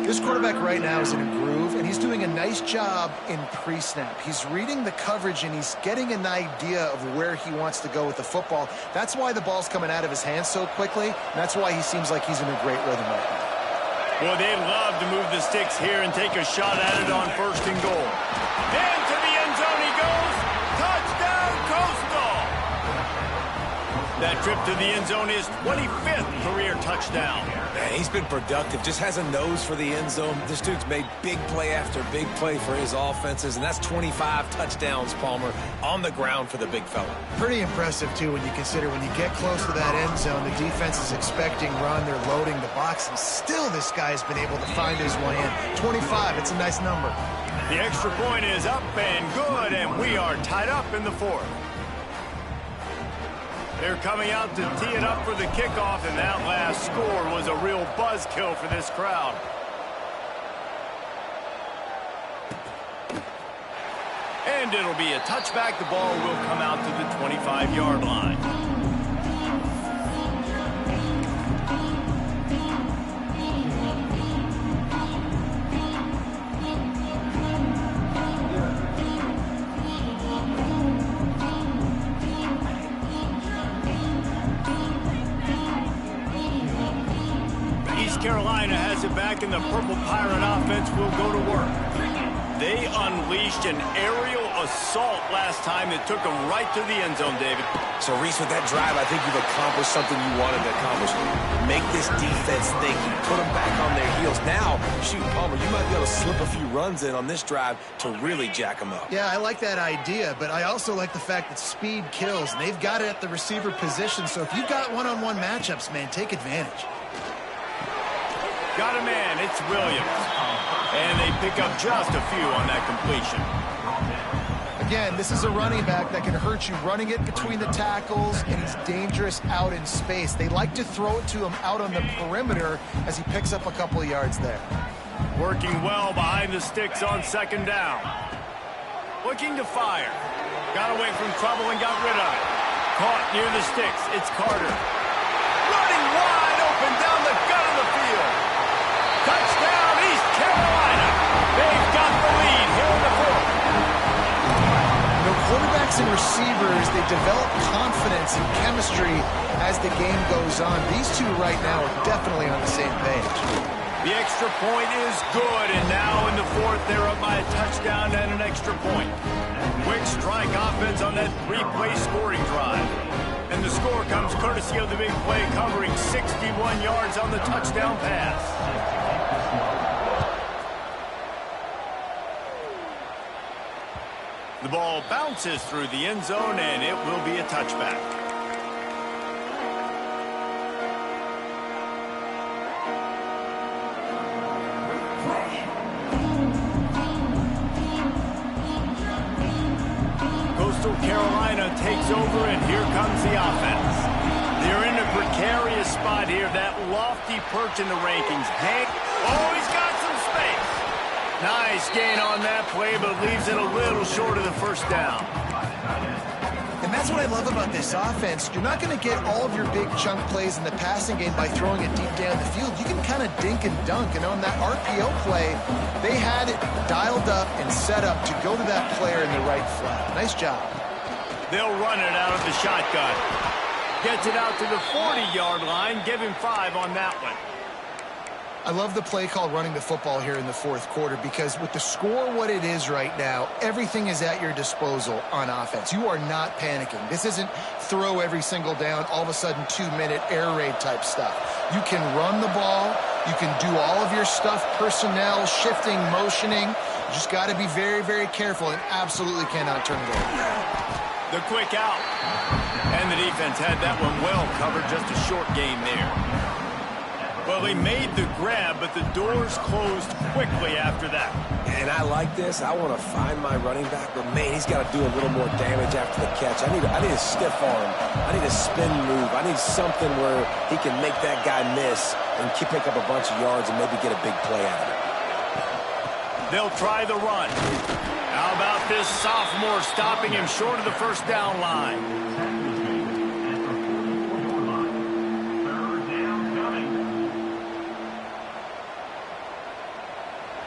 Speaker 2: This quarterback right now is in a groove, and he's doing a nice job in pre-snap. He's reading the coverage, and he's getting an idea of where he wants to go with the football. That's why the ball's coming out of his hands so quickly, and that's why he seems like he's in a great rhythm right now.
Speaker 1: Boy, they'd love to move the sticks here and take a shot at it on 1st and goal. Into the end zone he goes. Touchdown, Coastal! That trip to the end zone is 25th career touchdown.
Speaker 3: Man, he's been productive, just has a nose for the end zone. This dude's made big play after big play for his offenses, and that's 25 touchdowns, Palmer, on the ground for the big fella.
Speaker 2: Pretty impressive, too, when you consider when you get close to that end zone, the defense is expecting run, they're loading the box, and still this guy's been able to find his way in. 25, it's a nice number.
Speaker 1: The extra point is up and good, and we are tied up in the 4th. They're coming out to tee it up for the kickoff, and that last score was a real buzzkill for this crowd. And it'll be a touchback. The ball will come out to the 25-yard line. Carolina has it back, and the Purple Pirate offense will go to work. They unleashed an aerial assault last time that took them right to the end zone, David.
Speaker 3: So, Reese, with that drive, I think you've accomplished something you wanted to accomplish. Make this defense think. Put them back on their heels. Now, shoot, Palmer, you might be able to slip a few runs in on this drive to really jack them up.
Speaker 2: Yeah, I like that idea, but I also like the fact that speed kills, and they've got it at the receiver position. So if you've got one-on-one matchups, man, take advantage.
Speaker 1: Got a man, it's Williams. And they pick up just a few on that completion.
Speaker 2: Again, this is a running back that can hurt you running it between the tackles, and he's dangerous out in space. They like to throw it to him out on the perimeter as he picks up a couple of yards there.
Speaker 1: Working well behind the sticks on 2nd down. Looking to fire. Got away from trouble and got rid of it. Caught near the sticks. It's Carter. Running wide open down the gut of the field. Touchdown, East Carolina. They've got the lead here in the 4th.
Speaker 2: Quarterbacks and receivers, they develop confidence and chemistry as the game goes on. These two right now are definitely on the same page.
Speaker 1: The extra point is good, and now in the 4th, they're up by a touchdown and an extra point. Quick strike offense on that 3-play scoring drive. And the score comes courtesy of the big play, covering 61 yards on the touchdown pass. The ball bounces through the end zone, and it will be a touchback. Coastal Carolina takes over, and here comes the offense. They're in a precarious spot here. That lofty perch in the rankings. Hank, oh, he's got some space. Nice gain on that play, but leaves it a little short of the first down.
Speaker 2: And that's what I love about this offense. You're not going to get all of your big chunk plays in the passing game by throwing it deep down the field. You can kind of dink and dunk. And on that RPO play, they had it dialed up and set up to go to that player in the right flat. Nice job.
Speaker 1: They'll run it out of the shotgun. Gets it out to the 40-yard line. Give him 5 on that one.
Speaker 2: I love the play call running the football here in the fourth quarter because with the score what it is right now, everything is at your disposal on offense. You are not panicking. This isn't throw every single down, all of a sudden 2-minute air raid type stuff. You can run the ball. You can do all of your stuff, personnel, shifting, motioning. You just got to be very, very careful and absolutely cannot turn it over.
Speaker 1: The quick out. And the defense had that one well covered, just a short gain there. Well, he made the grab, but the doors closed quickly after that.
Speaker 3: And I like this. I want to find my running back, but, man, he's got to do a little more damage after the catch. I need a stiff arm. I need a spin move. I need something where he can make that guy miss and pick up a bunch of yards and maybe get a big play out of it.
Speaker 1: They'll try the run. How about this sophomore stopping him short of the first down line?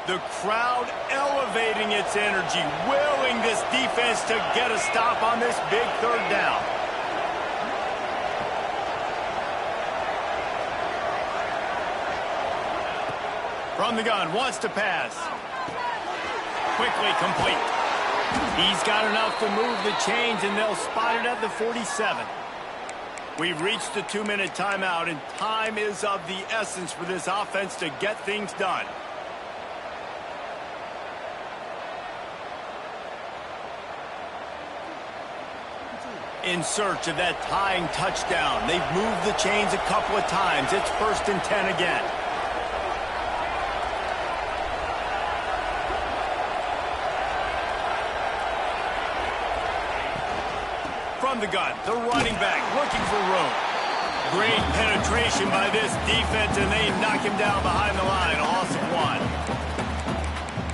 Speaker 1: The crowd elevating its energy, willing this defense to get a stop on this big third down. From the gun, wants to pass. Quickly complete. He's got enough to move the chains, and they'll spot it at the 47. We've reached the 2-minute timeout, and time is of the essence for this offense to get things done. In search of that tying touchdown. They've moved the chains a couple of times. It's 1st and 10 again. From the gun, the running back looking for room. Great penetration by this defense, and they knock him down behind the line. A loss of 1.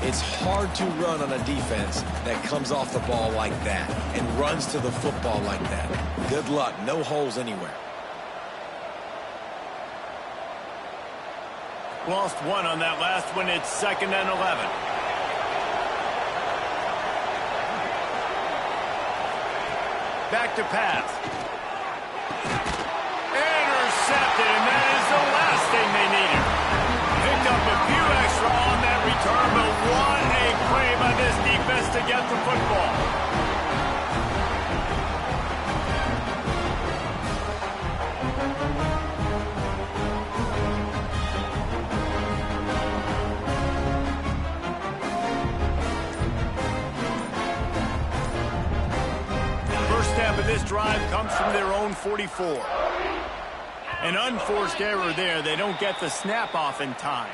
Speaker 3: It's hard to run on a defense that comes off the ball like that and runs to the football like that. Good luck. No holes anywhere.
Speaker 1: Lost 1 on that last one. It's 2nd and 11. Back to pass. Intercepted, and that is the last thing they needed. Picked up a few extra on that return, but what a play by this defense to get the football. First step of this drive comes from their own 44. An unforced error there. They don't get the snap off in time.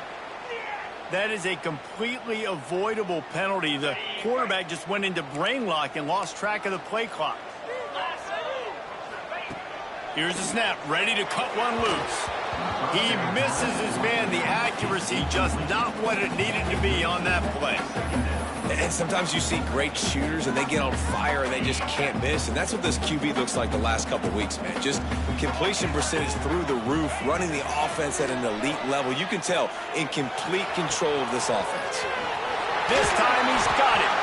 Speaker 1: That is a completely avoidable penalty. The quarterback just went into brain lock and lost track of the play clock. Here's the snap, ready to cut one loose. He misses his man. The accuracy just not what it needed to be on that play.
Speaker 3: And sometimes you see great shooters and they get on fire and they just can't miss. And that's what this QB looks like the last couple of weeks, man. Just completion percentage through the roof, running the offense at an elite level. You can tell in complete control of this offense.
Speaker 1: This time he's got it.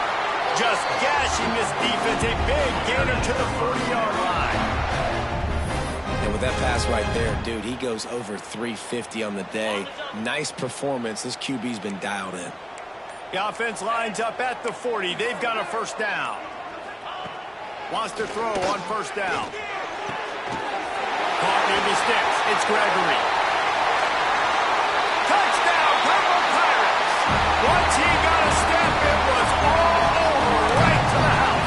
Speaker 1: Just gashing this defense. A big gainer to the 40-yard line.
Speaker 3: And with that pass right there, dude, he goes over 350 on the day. Nice performance. This QB's been dialed in.
Speaker 1: The offense lines up at the 40. They've got a first down. Wants to throw on first down. Caught near the sticks. It's Gregory. Touchdown, Purple Pirates. Once he got a step, it was all over right to the house.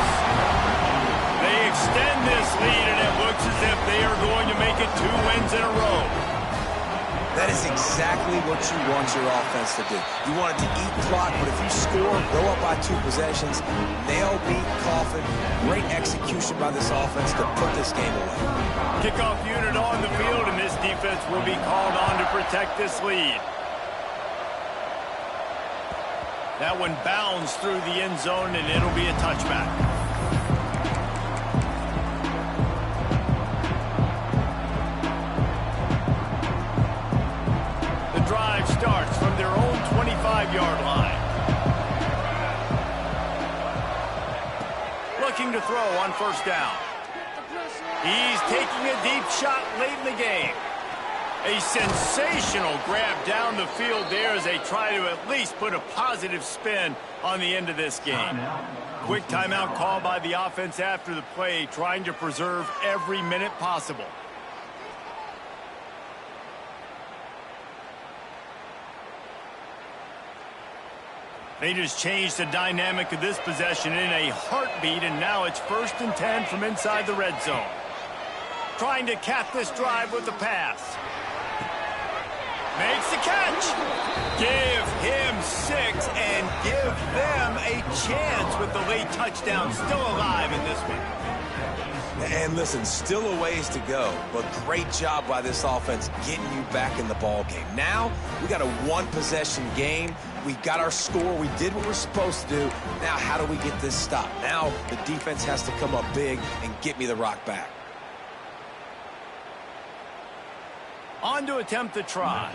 Speaker 3: is exactly what you want your offense to do. You want it to eat clock, but if you score, go up by 2 possessions, nail, beat, coffin. Great execution by this offense to put this game away.
Speaker 1: Kickoff unit on the field, and this defense will be called on to protect this lead. That one bounds through the end zone, and it'll be a touchback. Drive starts from their own 25-yard line. Looking to throw on first down. He's taking a deep shot late in the game. A sensational grab down the field there as they try to at least put a positive spin on the end of this game. Quick timeout call by the offense after the play, trying to preserve every minute possible. They just changed the dynamic of this possession in a heartbeat, and now it's 1st and 10 from inside the red zone. Trying to cap this drive with the pass. Makes the catch. Give him 6 and give them a chance with the late touchdown still alive in this one.
Speaker 3: And listen, still a ways to go, but great job by this offense getting you back in the ball game. Now, we got a 1-possession game. We got our score. We did what we're supposed to do. Now, how do we get this stopped? Now, the defense has to come up big and get me the rock back.
Speaker 1: On to attempt the try.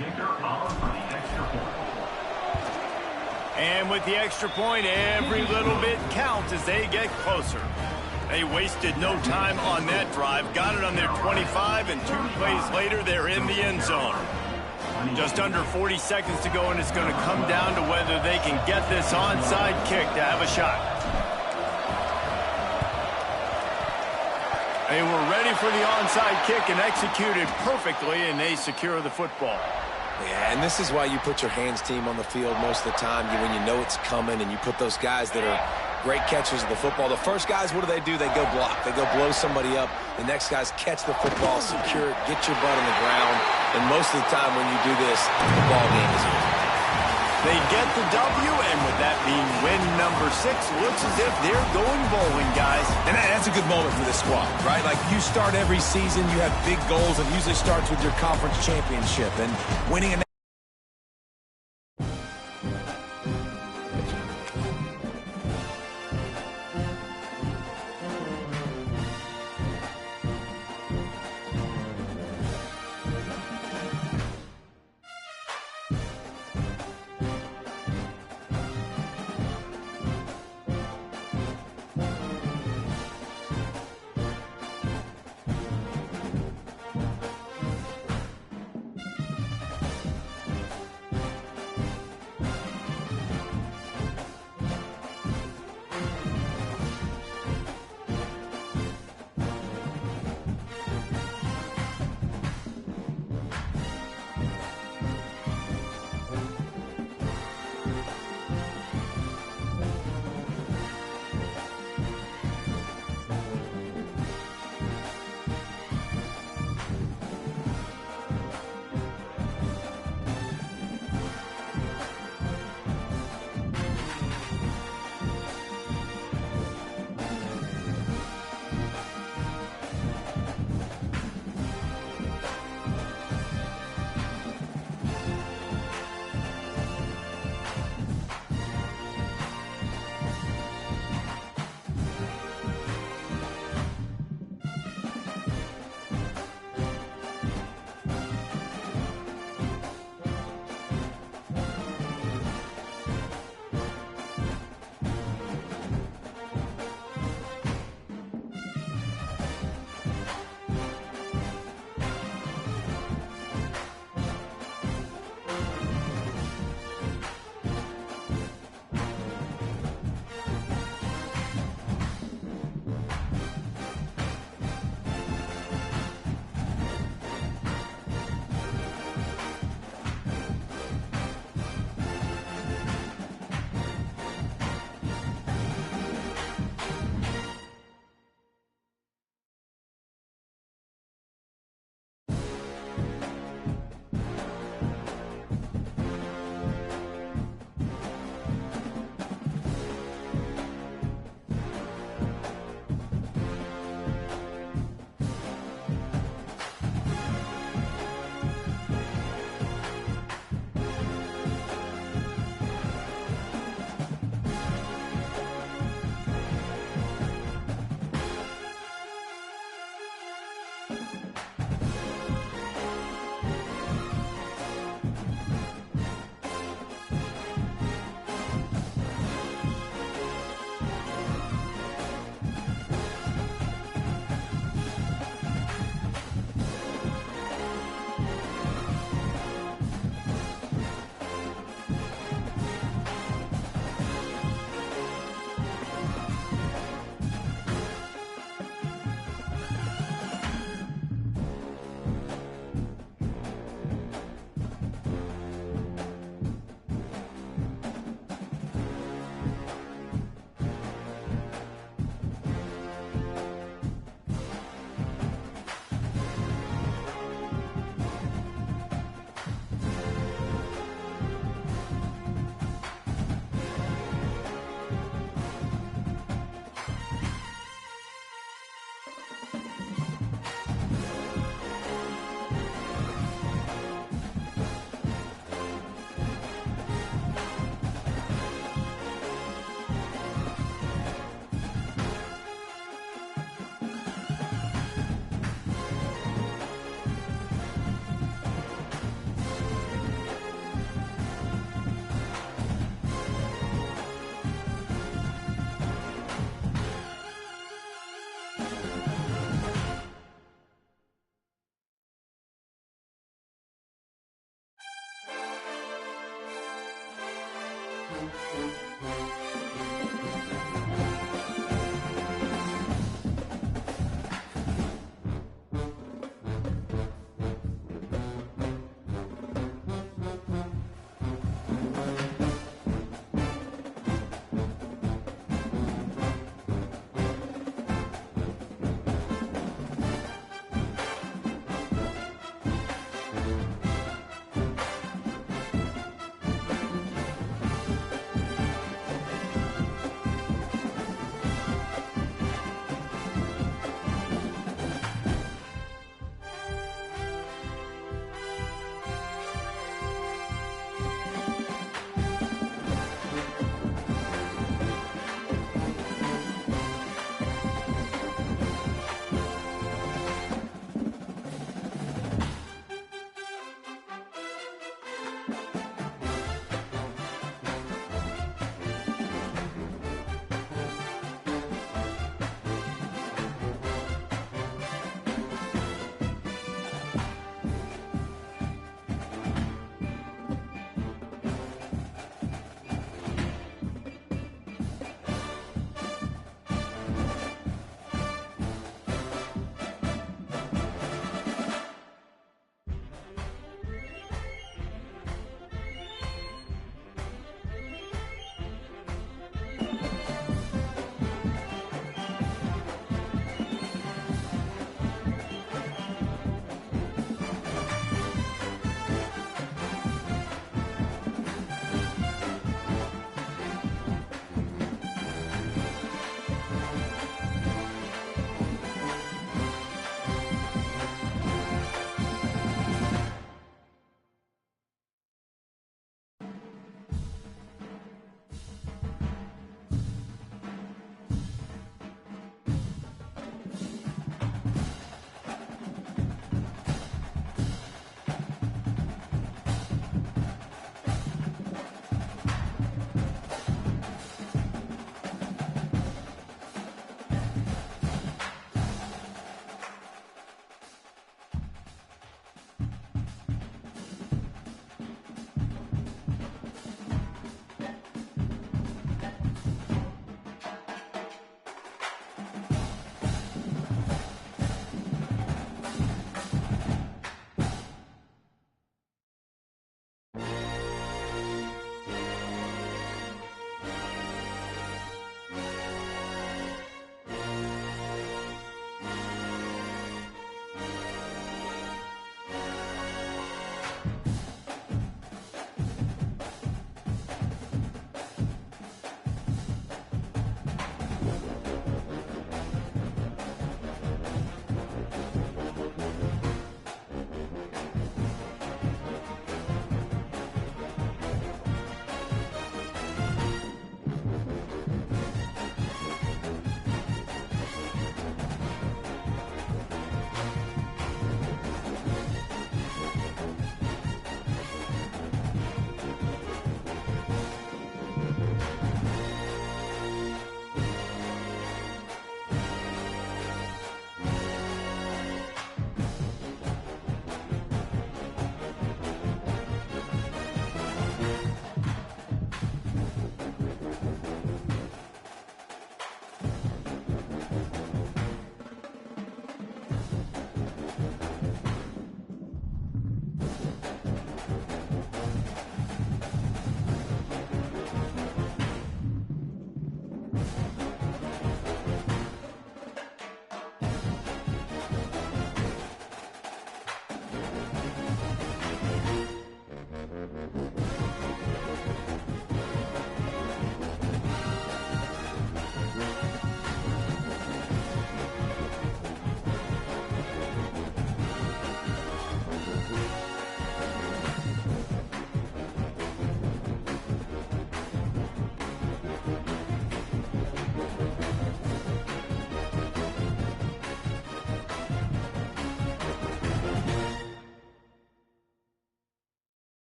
Speaker 1: And with the extra point, every little bit counts as they get closer. They wasted no time on that drive. Got it on their 25, and 2 plays later, they're in the end zone. Just under 40 seconds to go, and it's going to come down to whether they can get this onside kick to have a shot. They were ready for the onside kick and executed perfectly, and they secure the football.
Speaker 3: Yeah, and this is why you put your hands team on the field most of the time when you know it's coming, and you put those guys that are great catchers of the football. The first guys, what do? They go block. They go blow somebody up. The next guys catch the football, secure it, get your butt on the ground. And most of the time when you do this, the ball game is over.
Speaker 1: They get the W, and with that being win number 6, looks as if they're going bowling, guys.
Speaker 6: And that's a good moment for this squad, right? Like, you start every season, you have big goals, and it usually starts with your conference championship. And winning a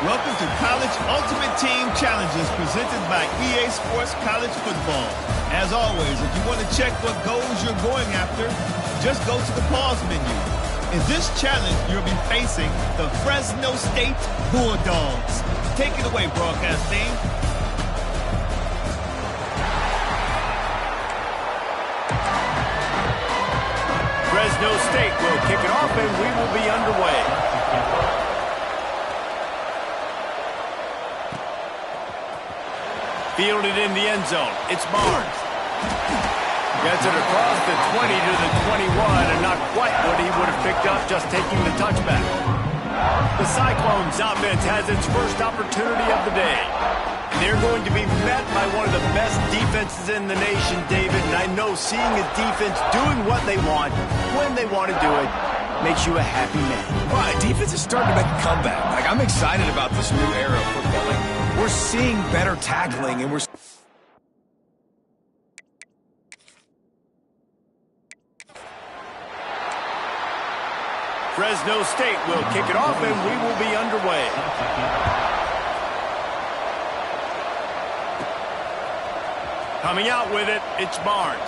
Speaker 7: Welcome to College Ultimate Team Challenges presented by EA Sports College Football. As always, if you want to check what goals you're going after, just go to the pause menu. In this challenge, you'll be facing the Fresno State Bulldogs. Take it away, broadcast team.
Speaker 1: Fresno State will kick it off, and we will be underway. Fielded in the end zone. It's Barnes. Gets it across the 20 to the 21, and not quite what he would have picked up just taking the touchback. The Cyclones offense has its first opportunity of the day. They're going to be met by one of the best defenses in the nation, David, and I know seeing a defense doing what they want, when they want to do it, makes you a happy man.
Speaker 6: Right, defense is starting to make a comeback. Like, I'm excited about this new era of football. Like, we're seeing better tackling, and we're...
Speaker 1: Fresno State will kick it off, and we will be underway. Coming out with it, it's Barnes.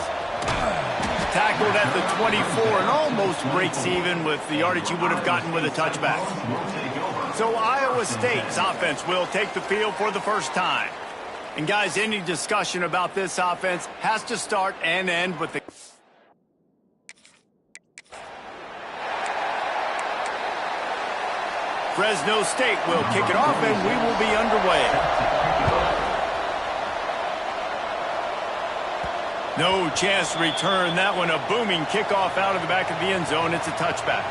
Speaker 1: Tackled at the 24 and almost breaks even with the yardage he would have gotten with a touchback. So Iowa State's offense will take the field for the first time. And guys, any discussion about this offense has to start and end with the... Fresno State will kick it off, and we will be underway. No chance to return that one. A booming kickoff out of the back of the end zone. It's a touchback.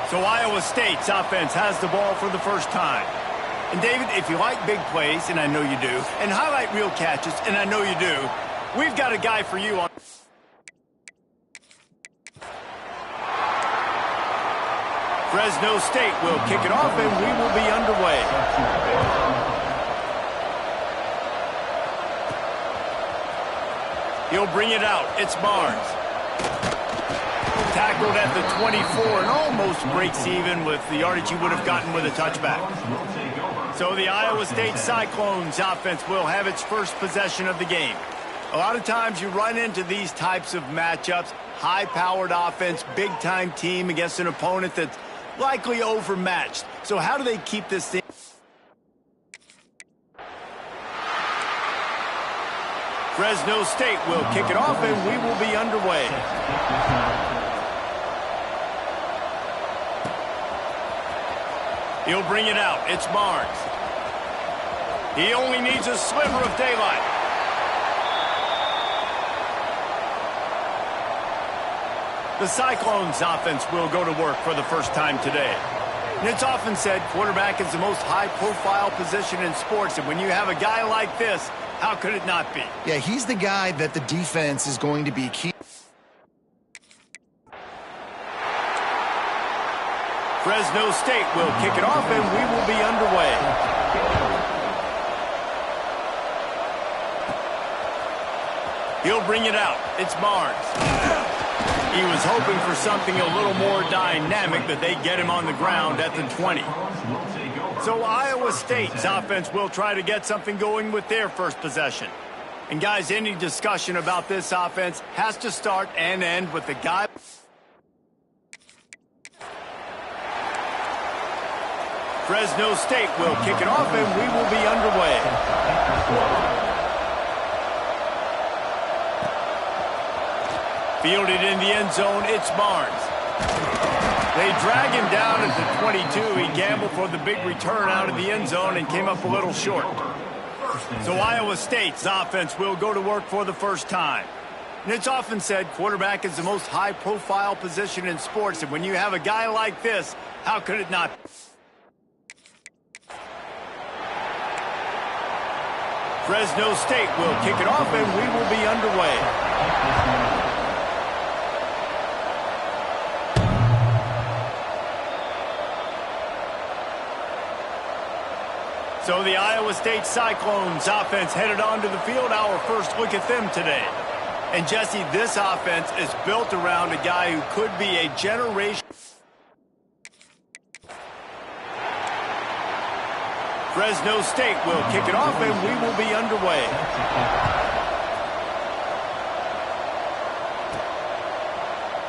Speaker 1: So Iowa State's offense has the ball for the first time. And David, if you like big plays, and I know you do, and highlight reel catches, and I know you do, we've got a guy for you on... Fresno State will kick it off, and we will be underway. He'll bring it out. It's Barnes. Tackled at the 24 and almost breaks even with the yardage he would have gotten with a touchback. So the Iowa State Cyclones offense will have its first possession of the game. A lot of times you run into these types of matchups, high-powered offense, big-time team against an opponent that's likely overmatched. So how do they keep this thing? Fresno State will kick it off, and we will be underway. He'll bring it out. It's Barnes. He only needs a sliver of daylight. The Cyclones offense will go to work for the first time today. And it's often said quarterback is the most high-profile position in sports, and when you have a guy like this, how could it not be?
Speaker 2: Yeah, he's the guy that the defense is going to be key.
Speaker 1: Fresno State will kick it off, and we will be underway. He'll bring it out. It's Barnes. He was hoping for something a little more dynamic, but they get him on the ground at the 20. So Iowa State's offense will try to get something going with their first possession. And guys, any discussion about this offense has to start and end with the guy. Fresno State will kick it off, and we will be underway. Fielded in the end zone, it's Barnes. They drag him down at the 22. He gambled for the big return out of the end zone and came up a little short. So Iowa State's offense will go to work for the first time. And it's often said quarterback is the most high-profile position in sports, and when you have a guy like this, how could it not? Fresno State will kick it off, and we will be underway. So the Iowa State Cyclones offense headed onto the field. Our first look at them today. And Jesse, this offense is built around a guy who could be a generation. Fresno State will kick it off, and we will be underway.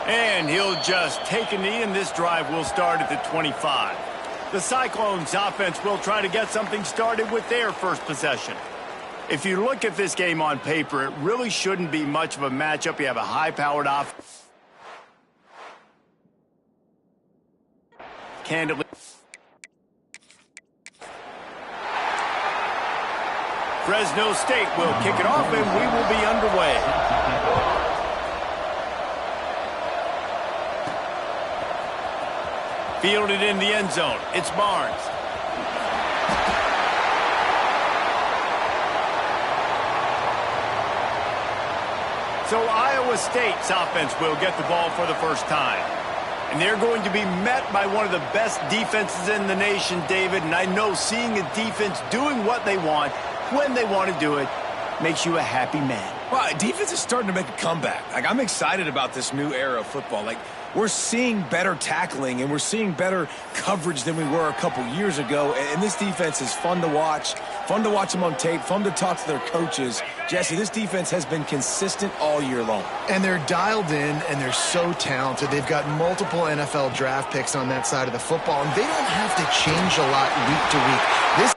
Speaker 1: And he'll just take a knee, and this drive will start at the 25. The Cyclones offense will try to get something started with their first possession. If you look at this game on paper, it really shouldn't be much of a matchup. You have a high-powered offense. Candidly. Fresno State will kick it off, and we will be underway. Fielded in the end zone. It's Barnes. So Iowa State's offense will get the ball for the first time. And they're going to be met by one of the best defenses in the nation, David. And I know seeing a defense doing what they want, when they want to do it, makes you a happy man.
Speaker 6: Well, defense is starting to make a comeback. Like, I'm excited about this new era of football. Like, we're seeing better tackling and we're seeing better coverage than we were a couple years ago. And this defense is fun to watch them on tape, fun to talk to their coaches. Jesse, this defense has been consistent all year long.
Speaker 2: And they're dialed in, and they're so talented. They've got multiple NFL draft picks on that side of the football, and they don't have to change a lot week to week. This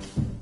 Speaker 1: East.